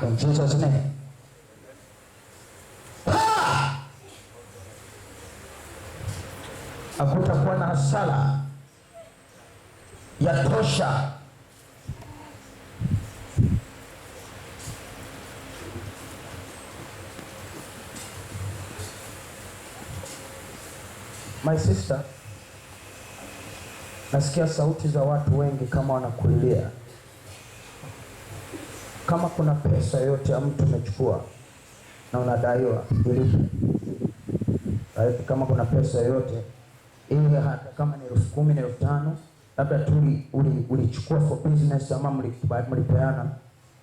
In Jesus' name. Hakutakuwa na hasara ya tosha. My sister, nasikia sauti za watu wengi kama wanakulilia. Kama kuna pesa yote ya mtu umechukua na unadaiwa ilipe. Right? Kama kuna pesa yote ile, hata kama ni 10,000 na 5,000, labda tu ulichukua for business ama mlipeana,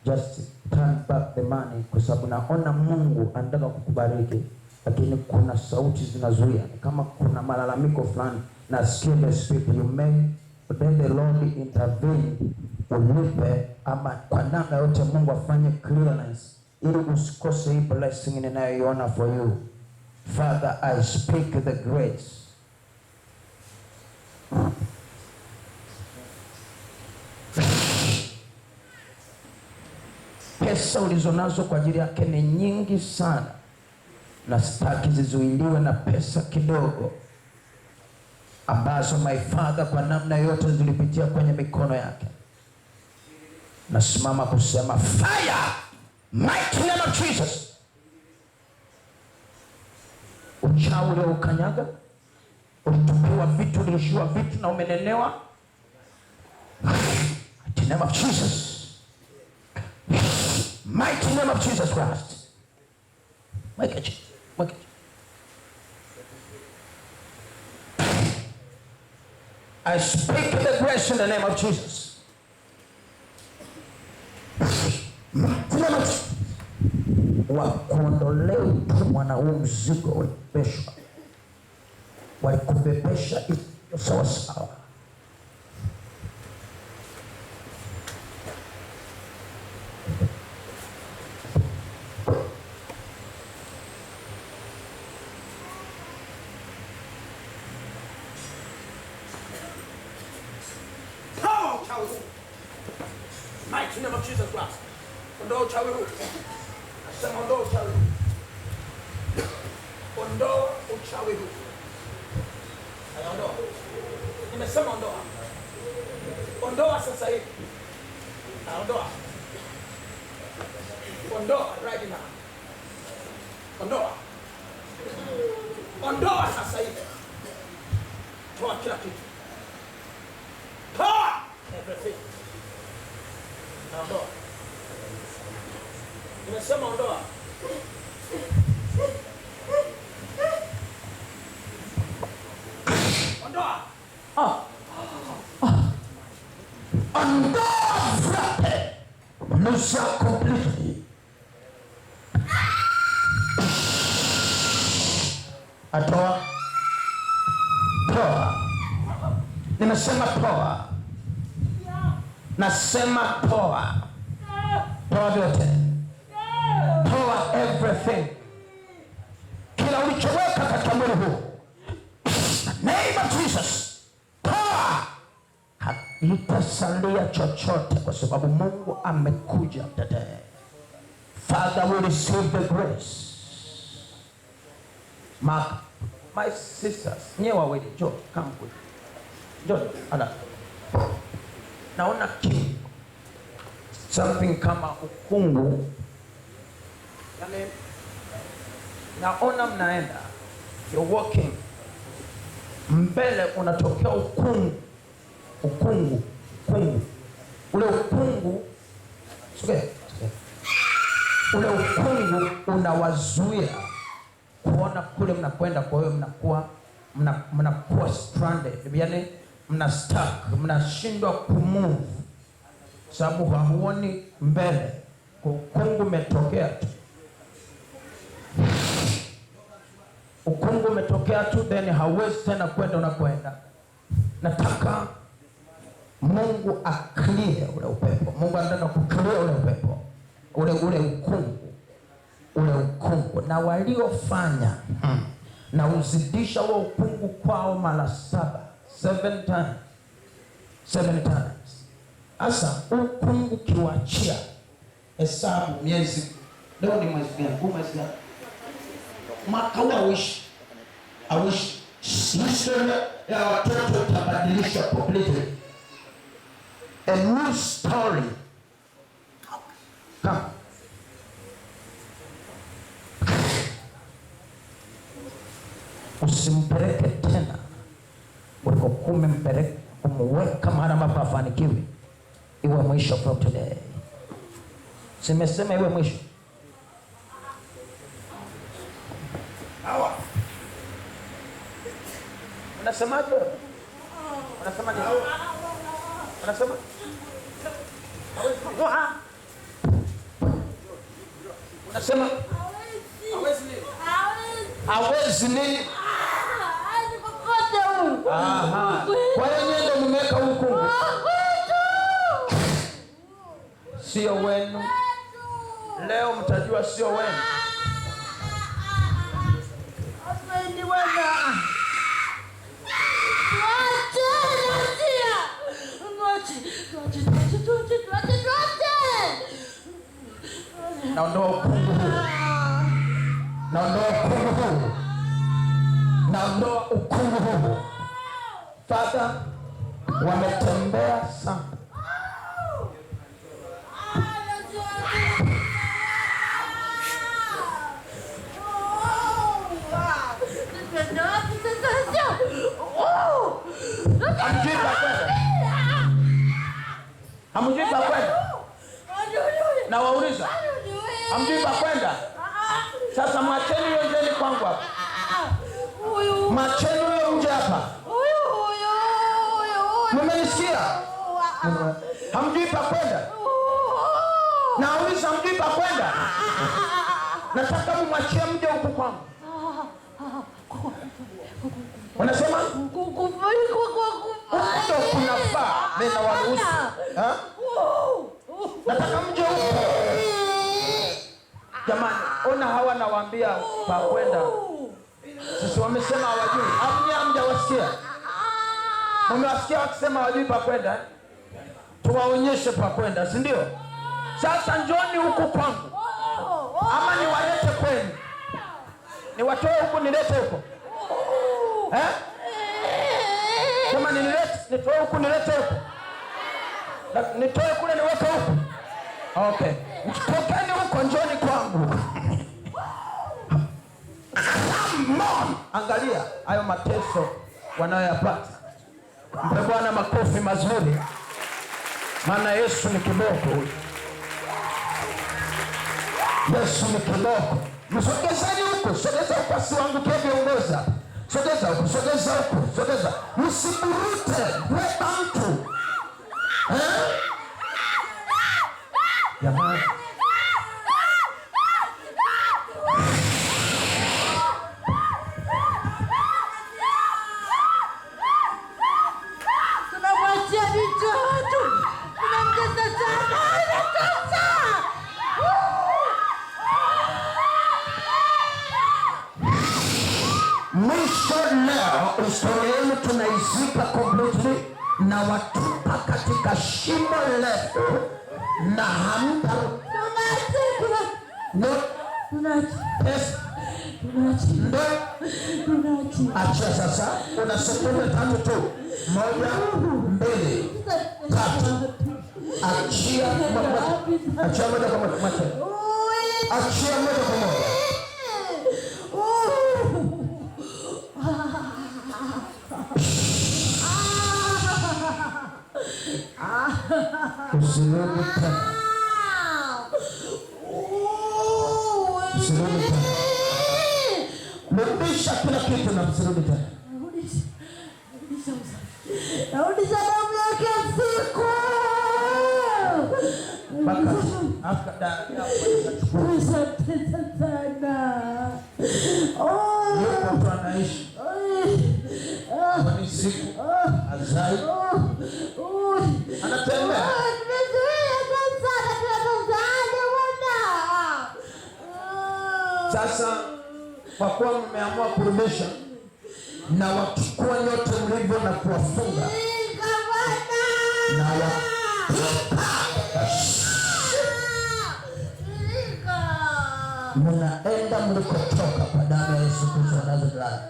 just turn back the money, kwa sababu naona Mungu anataka kukubariki, lakini kuna sauti zinazuia. Kama kuna malalamiko fulani, nasikia the spirit, you may then the Lord intervene, ulipe ama kwa namna yote Mungu afanye clearance ili usikose hii blessing ninayoiona for you. Father, I speak the grace. Pesa ulizonazo kwa ajili yake ni nyingi sana, na sitaki zizuiliwe na pesa kidogo ambazo my Father kwa namna yote zilipitia kwenye mikono yake. Nasimama kusema fire, mighty name of Jesus. Uchawi ule ukanyaga, ulitupiwa vitu, ulishiwa vitu na umenenewa. Mighty name of Jesus. Mighty name of Jesus Christ. Make it. I speak the grace in the name of Jesus. Wakuondolea utumwa na huu mzigo ulibebeshwa. Walikubebesha sawa sawa. Mighty name of Jesus Christ. Ondoa uchawi huu. Nasema ondoa uchawi huu. Ondoa uchawi huu. Ondoa. Nimesema ondoa. Ondoa sasa hivi. Ondoa. Ondoa right now. Ondoa. Ondoa sasa hivi. Toa kila kitu. Toa everything. Ondoa. Nimesema ondoa. Ondoa. Ondoa frate. Nusa completely. Atoa. Toa. Nimesema toa. Nasema toa. Toa vyote. Toa everything. Kila ulichoweka katika mwili huu. Name of Jesus. Toa. Hakitasalia chochote, kwa sababu Mungu amekuja today. Father, we receive the grace. My sisters, nyewe wawili, Joe, come with. Joe, ala. Naona kitu. Something kama ukungu. Yaani, naona mnaenda. You're walking. Mbele unatokea ukungu. Ule ukungu. Ule ukungu unawazuia kuona kule mnakwenda, kwa hiyo mnakuwa stranded. Yaani mna stuck, mnashindwa kumove. Sababu hamuoni mbele. Ukungu umetokea tu. Ukungu umetokea tu, then hauwezi tena kwenda unakwenda. Nataka Mungu aklie ule upepo. Mungu anataka kuklia ule upepo. Ule ukungu. Na waliofanya na uzidisha ule ukungu kwao mara 7 times. 7 times. Asa ukungu kiwachia, hesabu miezi. Leo ni mwezi gani? Mwezi gani? Mwaka huu awishi historia ya watoto itabadilishwa completely. A new story. Come. Usimpeleke tena ulikokuwa mpeleke, kumweka mahali ambapo afanikiwe. Iwe mwisho from today. Simesema iwe mwisho. Hawa. Unasemaje? Unasema nini? Unasema? Unasema? Hawezi nini? Aha. Kwa hiyo ndio mmeka huku. Sio wenu. Leo mtajua sio wenu. Ni wena. Naondoa ukungu huu. Naondoa ukungu huu. Naondoa ukungu huu. Father, wametembea sana. Hamjui pa kwenda? Na wauliza. Hamjui pa kwenda? Sasa macheni hiyo njeni kwangu hapa. Macheni hiyo nje hapa. Mmenisikia? Hamjui pa kwenda? Nauliza hamjui pa kwenda? Nataka mwachie mje huku kwangu. Unasema? Ndio kunafaa. Mimi na waruhusu. Nataka mje huku. Jamani, ona hawa nawaambia pa kwenda. Sisi wamesema hawajui. Hamjawasikia. Mmewasikia wakisema hawajui pa kwenda? Tuwaonyeshe pa kwenda, si ndio? Sasa njoni huku kwangu. Ama niwalete kwenu. Niwatoe huku nilete huko. Kama nitoe huku nilete huku. Nitoe kule niweke huku. Okay. Tokeni huko njoni kwangu. Come on. Angalia hayo mateso wanayoyapata. Mpe Bwana makofi mazuri. Maana Yesu ni kiboko huyu. Yesu ni kiboko. Msogezeni huko, sogeza huko asiangukie viongozi. Sogeza huko, sogeza huko, sogeza. Msiburute, weka mtu. Jamani. Tunamwachia vitu watu. Tunamtesa sana. Mwisho leo historia yenu tunaizika completely na watupa katika shimo lefu na hamta. Achia sasa. Una sekunde 3 tu. 1, 2, 3. Achia moja. Achia moja kwa moja. Achia moja kwa moja. Usirudi tena. Usirudi tena. Rudisha kila kitu na usirudi tena. Rudisha damu yake siku. Baka after sana. Yuko mtu anaishi. Kwa siku azai. Anatembea. Sasa kwa kuwa mmeamua kurudisha na wachukua nyote mlivyo na kuwafunga na mnaenda mlikotoka kwa damu ya Yesu Kristo wa Nazareti,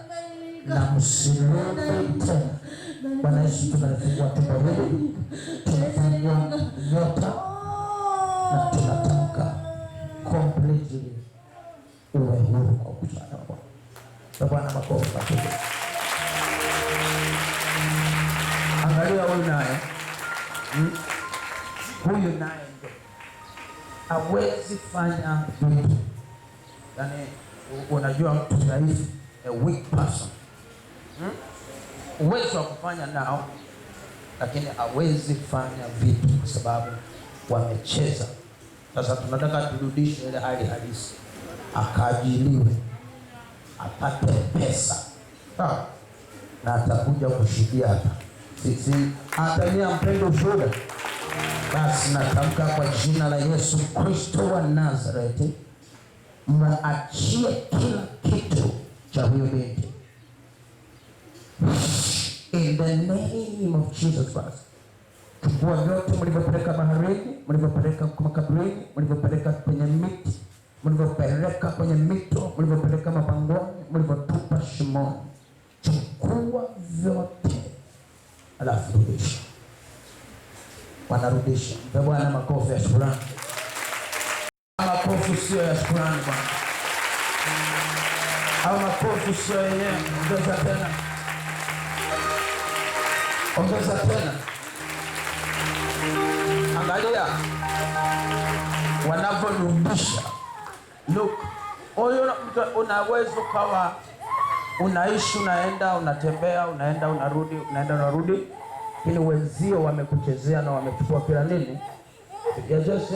na msirudi tena. Bwana Yesu, tunafungua tumbo hili, tunafungua nyota na tunatamka completely uwe huru kwa msaada wa Bwana. Bwana makofi makubwa. Angalia huyu naye, huyu naye hawezi fanya vitu. Yaani unajua mtu dhaifu, a weak person, uwezo wa kufanya nao, lakini hawezi fanya vitu kwa sababu wamecheza. Sasa tunataka turudishe ile hali halisi, akaajiliwe, apate pesa, sawa, na atakuja kushidia hapa. Sisi atania mpendo ushuhuda. Basi natamka kwa jina la Yesu Kristo wa Nazareti, mwachie kila kitu cha huyo binti. In the name of Jesus Christ. Chukua vyote mlivyopeleka baharini, mlivyopeleka makaburini, mlivyopeleka kwenye miti, mlivyopeleka kwenye mito, mlivyopeleka mapangoni, mlivyotupa shimoni. Chukua vyote, alafu rudisha. Wanarudisha. Mpe Bwana makofi ya shukrani. Makofi sio ya shukrani Bwana. Au makofi sio yenyewe. Ongeza tena. Ongeza tena. Angalia wanavyorudisha. Look, huyo unaweza kawa unaishi, unaenda, unatembea, unaenda, unarudi, unaenda, unarudi. Lakini wenzio wamekuchezea na wamechukua kila nini. Ya just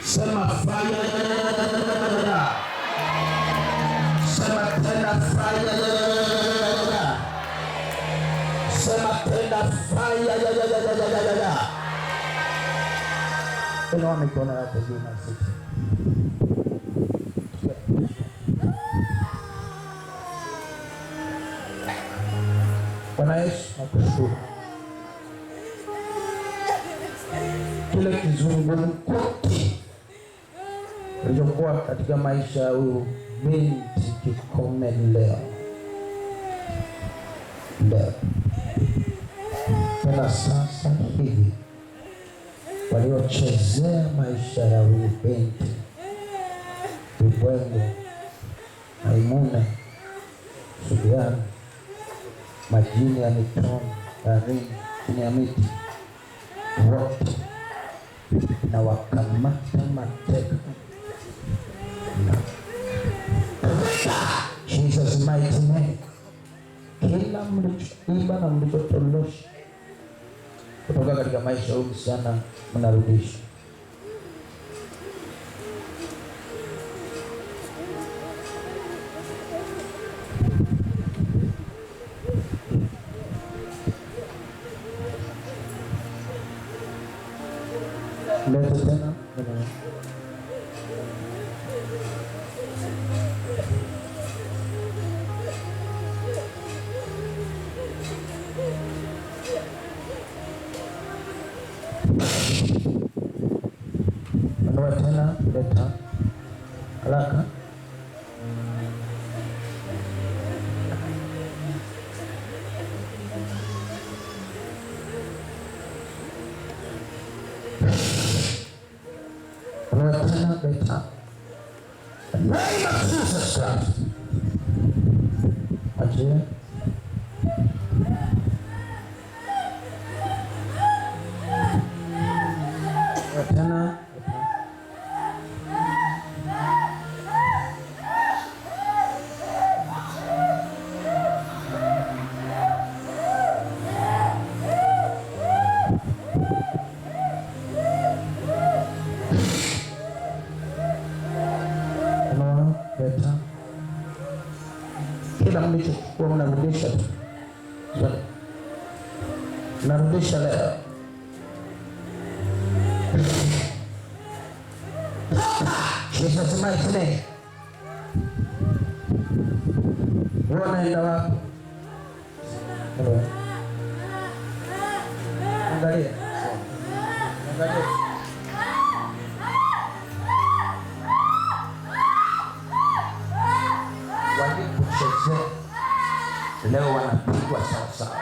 sema fire. Sema tena fire. Sema tena fire. Inua mikono yako juu na sisi. Bwana Yesu, nakushukuru. Kile kizungumkuti kilichokuwa katika maisha ya huyu binti kikome leo. Tena sasa hivi waliochezea maisha ya huyu binti, Ibwengo, Maimuna, Subiana, majini ya mitoni, baharini, chini ya miti, wote na wakamata mateka na Jesus mighty name. Kila mlichoiba na mlichotolosha kutoka katika maisha huyu msichana mnarudisha. Leta tena. Menua tena, leta haraka. Menua tena, leta. Name of Jesus Christ. Achia. Tena leta. Kila mlichokuwa mnarudisha, mnarudisha leo. Jesus mighty name. Wewe unaenda wapi? Angalia. Angalia. Walipochezea leo wanapigwa sawa sawa.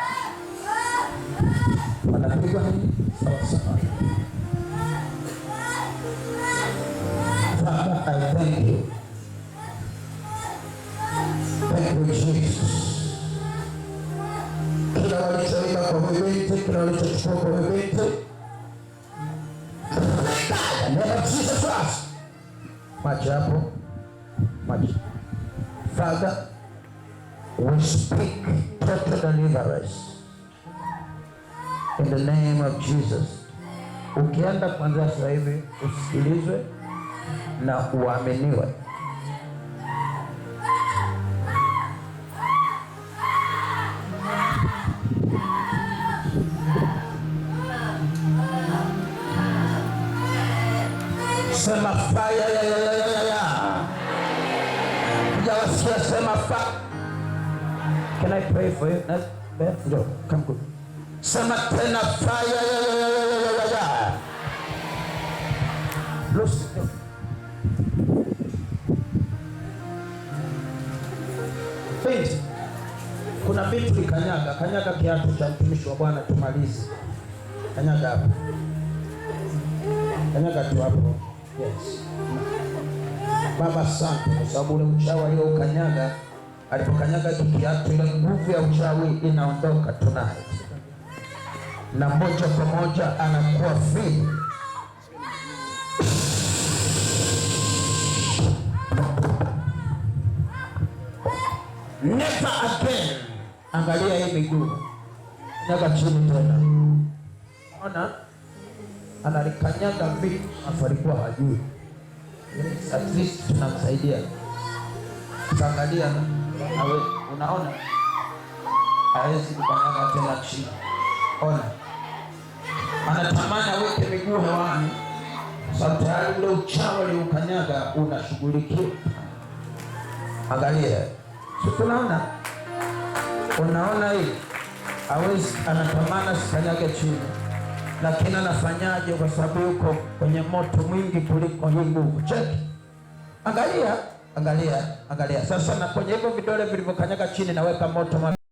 Wanapigwa nini? Sawa sawa. Father, I thank you. Thank you, Jesus. Kila walichoiba kwa vibinti, kila walichochukua kwa vibinti, neno Jesus Christ. Macho hapo. Macho. Father, we speak total deliverance in the name of Jesus. Ukienda kuanzia sasa hivi usikilizwe na uaminiwe. Sema fire ya. Hujawasikia sema fire. Can I pray for you? No, come good. Sema tena fire ya. Loose. Faith. Kuna vitu likanyaga, kanyaga kiatu cha mtumishi wa Bwana tumalize. Kanyaga hapo. Kanyaga tu hapo. Yes. Baba asante kwa sababu ule uchawi aliokanyaga, alipokanyaga kiatu, ile nguvu ya uchawi inaondoka tonight. Na moja kwa moja anakuwa free. Never again. Angalia hii miguu. Kanyaga chini tena. Ona? Analikanyaga vitu afarikuwa hajui. At least tunamsaidia. Angalia awe, unaona? Hawezi kukanyaga tena chini. Ona. Anatamani aweke miguu hewani. Sababu tayari ule uchawi uliokanyaga unashughulikiwa. Angalia. So tunaona. Unaona hii? Hawezi, anatamani sikanyage chini. Lakini anafanyaje? Kwa sababu yuko kwenye moto mwingi kuliko hii nguvu. Check. Angalia. Sasa na kwenye hivyo vidole vilivyokanyaga chini naweka moto